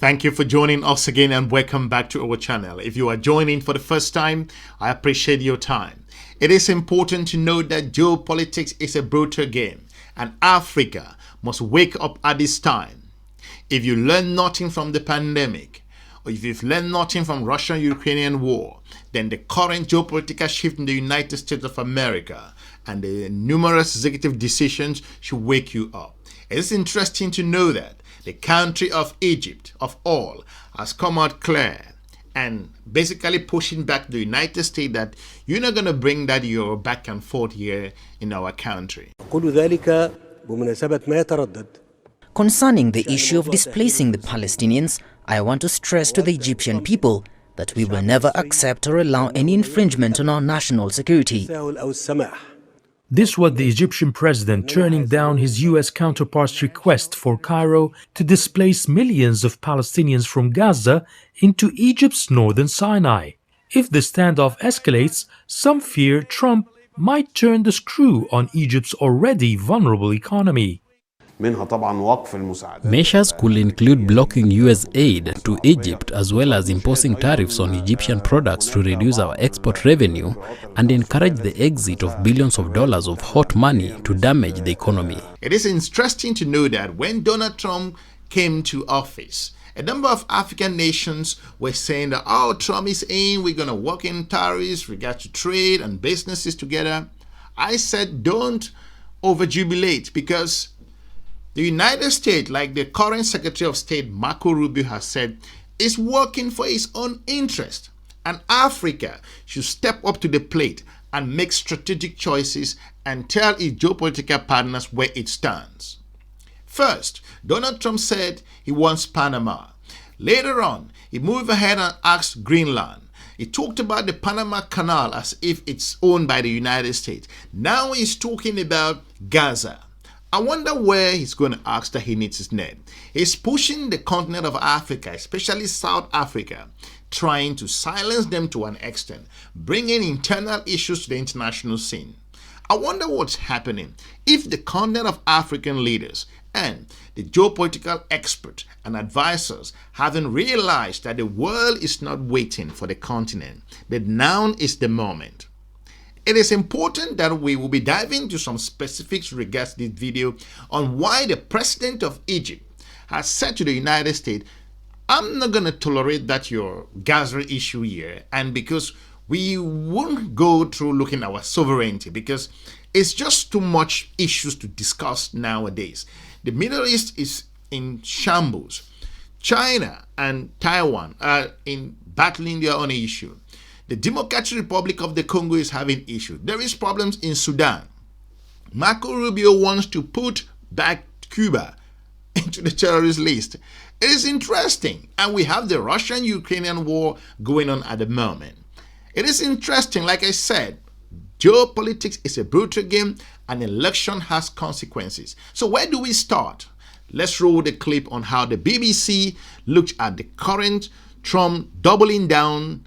Thank you for joining us again and welcome back to our channel. If you are joining for the first time, I appreciate your time. It is important to note that geopolitics is a brutal game and Africa must wake up at this time. If you learn nothing from the pandemic, or if you've learned nothing from Russian-Ukrainian war, then the current geopolitical shift in the United States of America and the numerous executive decisions should wake you up. It is interesting to know that the country of Egypt, of all, has come out clear and basically pushing back the United States that you're not going to bring that euro back and forth here in our country. Concerning the issue of displacing the Palestinians, I want to stress to the Egyptian people that we will never accept or allow any infringement on our national security. This was the Egyptian president turning down his U.S. counterpart's request for Cairo to displace millions of Palestinians from Gaza into Egypt's northern Sinai. If the standoff escalates, some fear Trump might turn the screw on Egypt's already vulnerable economy. Measures could include blocking U.S. aid to Egypt as well as imposing tariffs on Egyptian products to reduce our export revenue and encourage the exit of billions of dollars of hot money to damage the economy. It is interesting to know that when Donald Trump came to office, a number of African nations were saying that, oh, Trump is in, we're going to work in tariffs, regard to trade and businesses together. I said, don't overjubilate, because the United States, like the current Secretary of State, Marco Rubio, has said, is working for its own interest. And Africa should step up to the plate and make strategic choices and tell its geopolitical partners where it stands. First, Donald Trump said he wants Panama. Later on, he moved ahead and asked Greenland. He talked about the Panama Canal as if it's owned by the United States. Now he's talking about Gaza. I wonder where he's going to ask that he needs his net. He's pushing the continent of Africa, especially South Africa, trying to silence them to an extent, bringing internal issues to the international scene. I wonder what's happening if the continent of African leaders and the geopolitical experts and advisors haven't realized that the world is not waiting for the continent, but now is the moment. It is important that we will be diving into some specifics regards this video on why the president of Egypt has said to the United States, I'm not going to tolerate that your Gaza issue here, and because we won't go through looking at our sovereignty, because it's just too much issues to discuss nowadays. The Middle East is in shambles. China and Taiwan are in battling their own issue. The Democratic Republic of the Congo is having issues. There is problems in Sudan. Marco Rubio wants to put back Cuba into the terrorist list. It is interesting. And we have the Russian-Ukrainian war going on at the moment. It is interesting, like I said, geopolitics is a brutal game and election has consequences. So where do we start? Let's roll the clip on how the BBC looked at the current Trump doubling down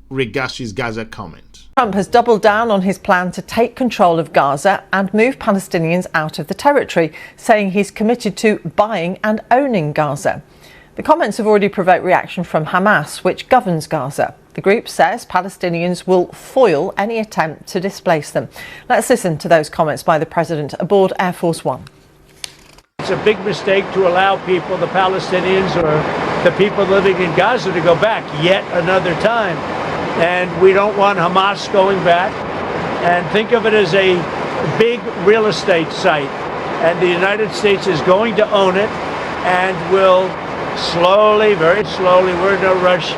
regards to his Gaza comment. Trump has doubled down on his plan to take control of Gaza and move Palestinians out of the territory, saying he's committed to buying and owning Gaza. The comments have already provoked reaction from Hamas, which governs Gaza. The group says Palestinians will foil any attempt to displace them. Let's listen to those comments by the president aboard Air Force One. It's a big mistake to allow people, the Palestinians or the people living in Gaza, to go back yet another time. And we don't want Hamas going back. And think of it as a big real estate site. And the United States is going to own it and will slowly, very slowly, we're in no rush,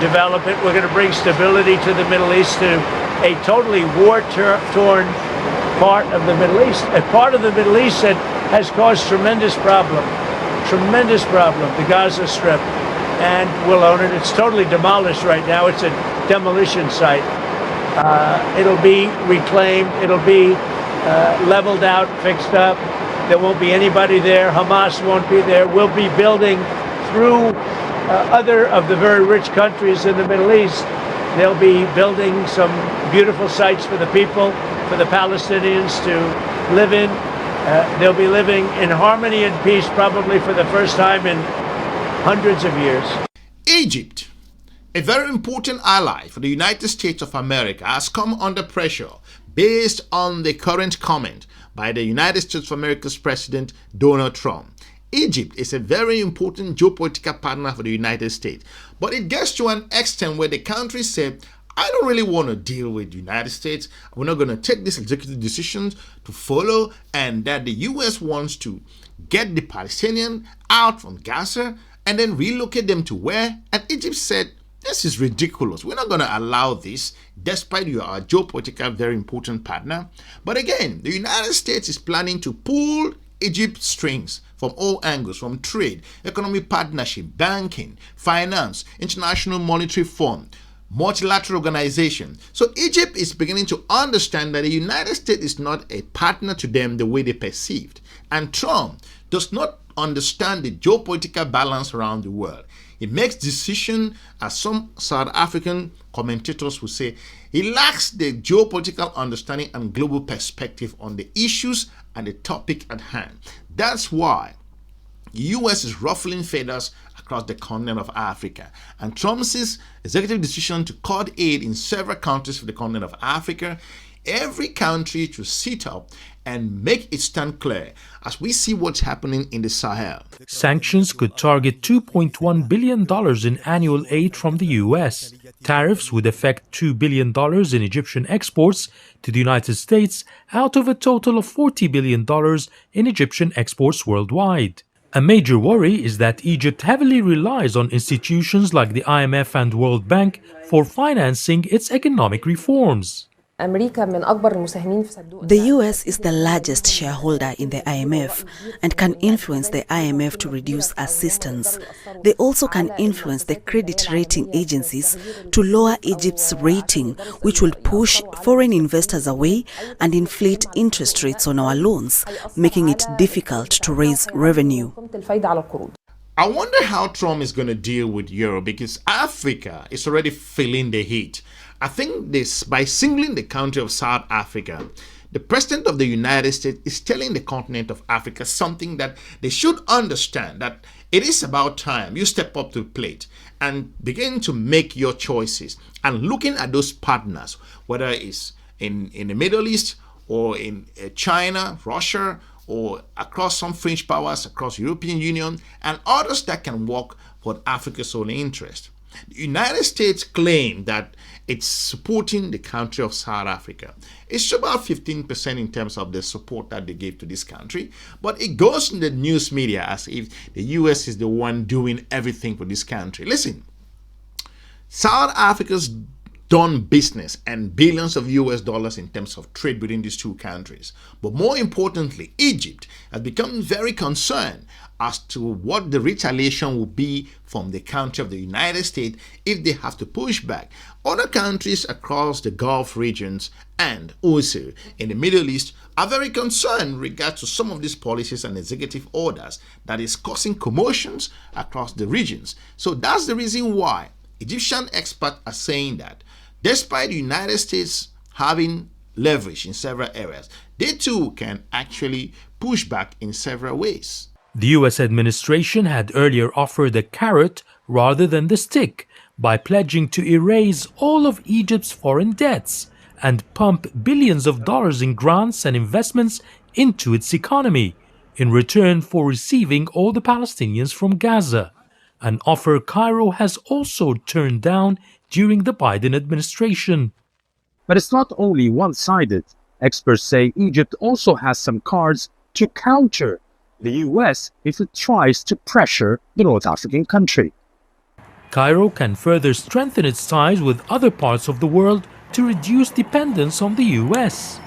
develop it. We're going to bring stability to the Middle East, to a totally war-torn part of the Middle East. A part of the Middle East that has caused tremendous problem, the Gaza Strip. And we'll own it. It's totally demolished right now. It's a demolition site. It'll be reclaimed. It'll be leveled out, fixed up. There won't be anybody there. Hamas won't be there. We'll be building through other of the very rich countries in the Middle East. They'll be building some beautiful sites for the people, for the Palestinians to live in. They'll be living in harmony and peace, probably for the first time in hundreds of years. Egypt, a very important ally for the United States of America, has come under pressure based on the current comment by the United States of America's President Donald Trump. Egypt is a very important geopolitical partner for the United States, but it gets to an extent where the country said, I don't really want to deal with the United States. We're not going to take these executive decisions to follow, and that the U.S. wants to get the Palestinians out from Gaza and then relocate them to where? And Egypt said, this is ridiculous. We're not going to allow this, despite you are a geopolitical very important partner. But again, the United States is planning to pull Egypt's strings from all angles, from trade, economic partnership, banking, finance, International Monetary Fund, multilateral organization. So Egypt is beginning to understand that the United States is not a partner to them the way they perceived. And Trump does not understand the geopolitical balance around the world. He makes decisions, as some South African commentators will say, he lacks the geopolitical understanding and global perspective on the issues and the topic at hand. That's why the U.S. is ruffling feathers across the continent of Africa. And Trump's executive decision to cut aid in several countries for the continent of Africa, every country to sit up and make its stand clear as we see what's happening in the Sahel. Sanctions could target $2.1 billion in annual aid from the U.S. Tariffs would affect $2 billion in Egyptian exports to the United States out of a total of $40 billion in Egyptian exports worldwide. A major worry is that Egypt heavily relies on institutions like the IMF and World Bank for financing its economic reforms. The U.S. is the largest shareholder in the IMF and can influence the IMF to reduce assistance. They also can influence the credit rating agencies to lower Egypt's rating, which will push foreign investors away and inflate interest rates on our loans, making it difficult to raise revenue. I wonder how Trump is going to deal with Europe, because Africa is already feeling the heat. I think this, by singling the country of South Africa, the President of the United States is telling the continent of Africa something that they should understand, that it is about time you step up to the plate and begin to make your choices. And looking at those partners, whether it's in the Middle East or in China, Russia, or across some fringe powers, across the European Union, and others that can work for Africa's own interest. The United States claim that it's supporting the country of South Africa. It's about 15% in terms of the support that they gave to this country, but it goes in the news media as if the US is the one doing everything for this country. Listen, South Africa's done business and billions of US dollars in terms of trade between these two countries. But more importantly, Egypt has become very concerned as to what the retaliation will be from the country of the United States if they have to push back. Other countries across the Gulf regions and also in the Middle East are very concerned in regard to some of these policies and executive orders that is causing commotions across the regions. So that's the reason why Egyptian experts are saying that despite the United States having leverage in several areas, they too can actually push back in several ways. The U.S. administration had earlier offered a carrot rather than the stick by pledging to erase all of Egypt's foreign debts and pump billions of dollars in grants and investments into its economy in return for receiving all the Palestinians from Gaza, an offer Cairo has also turned down during the Biden administration. But it's not only one-sided. Experts say Egypt also has some cards to counter the U.S. if it tries to pressure the North African country. Cairo can further strengthen its ties with other parts of the world to reduce dependence on the U.S.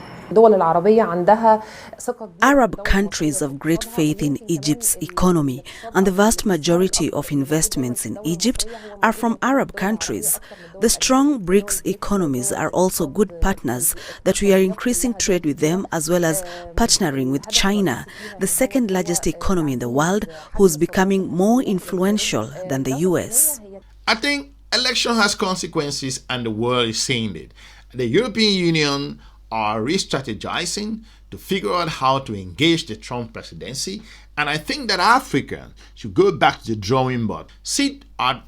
Arab countries have great faith in Egypt's economy, and the vast majority of investments in Egypt are from Arab countries. The strong BRICS economies are also good partners that we are increasing trade with them, as well as partnering with China, the second largest economy in the world, who is becoming more influential than the US. I think election has consequences and the world is seeing it. The European Union are re-strategizing to figure out how to engage the Trump presidency, And I think that Africa should go back to the drawing board, sit at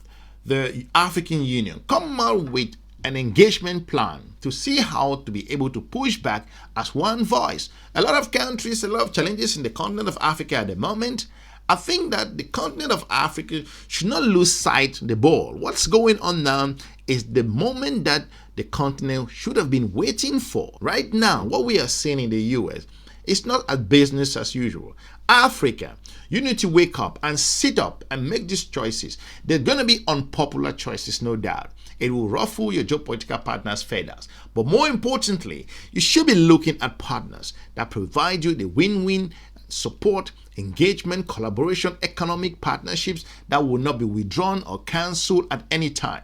the African Union, come out with an engagement plan to see how to be able to push back as one voice. A lot of countries, a lot of challenges in the continent of Africa at the moment. I think that the continent of Africa should not lose sight of the ball. What's going on now is the moment that the continent should have been waiting for. Right now, what we are seeing in the US is not a business as usual. Africa, you need to wake up and sit up and make these choices. They're going to be unpopular choices, no doubt. It will ruffle your geopolitical partners' feathers. But more importantly, you should be looking at partners that provide you the win-win support, engagement, collaboration, economic partnerships that will not be withdrawn or cancelled at any time.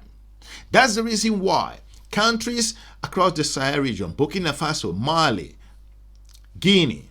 That's the reason why countries across the Sahel region, Burkina Faso, Mali, Guinea,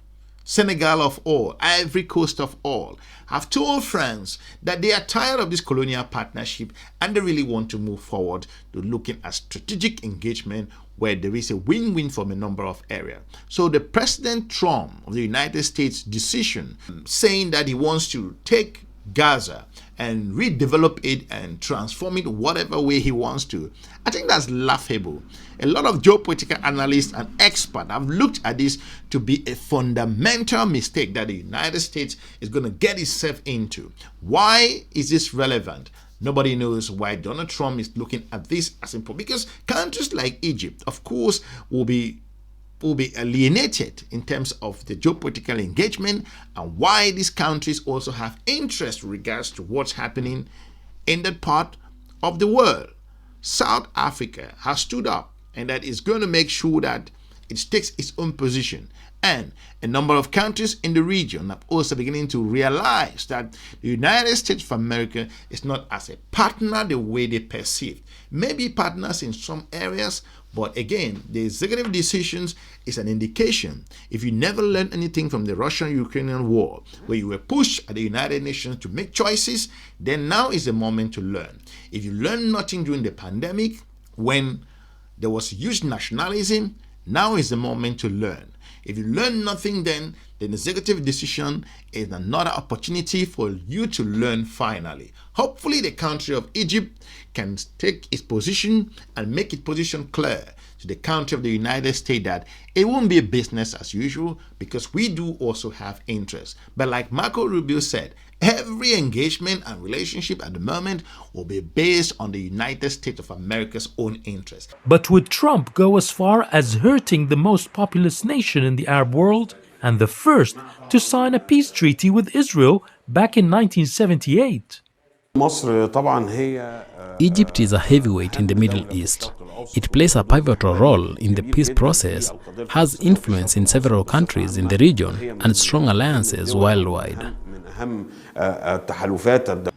Senegal of all, Ivory Coast of all, have told France that they are tired of this colonial partnership and they really want to move forward to looking at strategic engagement where there is a win-win from a number of areas. So the President Trump of the United States decision saying that he wants to take Gaza and redevelop it and transform it whatever way he wants to, I think that's laughable. A lot of geopolitical analysts and experts have looked at this to be a fundamental mistake that the United States is going to get itself into. Why is this relevant? Nobody knows why Donald Trump is looking at this as important, because countries like Egypt, of course, will be alienated in terms of the geopolitical engagement, and why these countries also have interest with regards to what's happening in that part of the world. South Africa has stood up, and that is going to make sure that it takes its own position. And a number of countries in the region are also beginning to realize that the United States of America is not as a partner the way they perceive. Maybe partners in some areas, but again, the executive decisions is an indication. If you never learned anything from the Russian-Ukrainian war, where you were pushed at the United Nations to make choices, then now is the moment to learn. If you learned nothing during the pandemic, when there was huge nationalism, now is the moment to learn. If you learn nothing then, the executive decision is another opportunity for you to learn finally. Hopefully the country of Egypt can take its position and make its position clear to the country of the United States that it won't be a business as usual, because we do also have interest. But like Marco Rubio said, every engagement and relationship at the moment will be based on the United States of America's own interest. But would Trump go as far as hurting the most populous nation in the Arab world and the first to sign a peace treaty with Israel back in 1978? Egypt is a heavyweight in the Middle East. It plays a pivotal role in the peace process, has influence in several countries in the region, and strong alliances worldwide.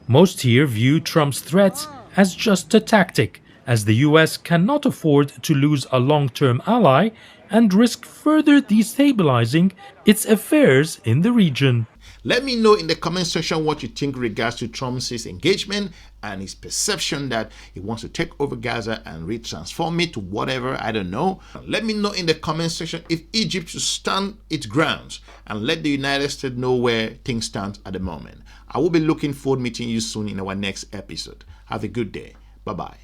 Most here view Trump's threats as just a tactic, as the US cannot afford to lose a long-term ally and risk further destabilizing its affairs in the region. Let me know in the comment section what you think in regards to Trump's engagement and his perception that he wants to take over Gaza and retransform it to whatever, I don't know. Let me know in the comment section if Egypt should stand its grounds, and let the United States know where things stand at the moment. I will be looking forward to meeting you soon in our next episode. Have a good day. Bye-bye.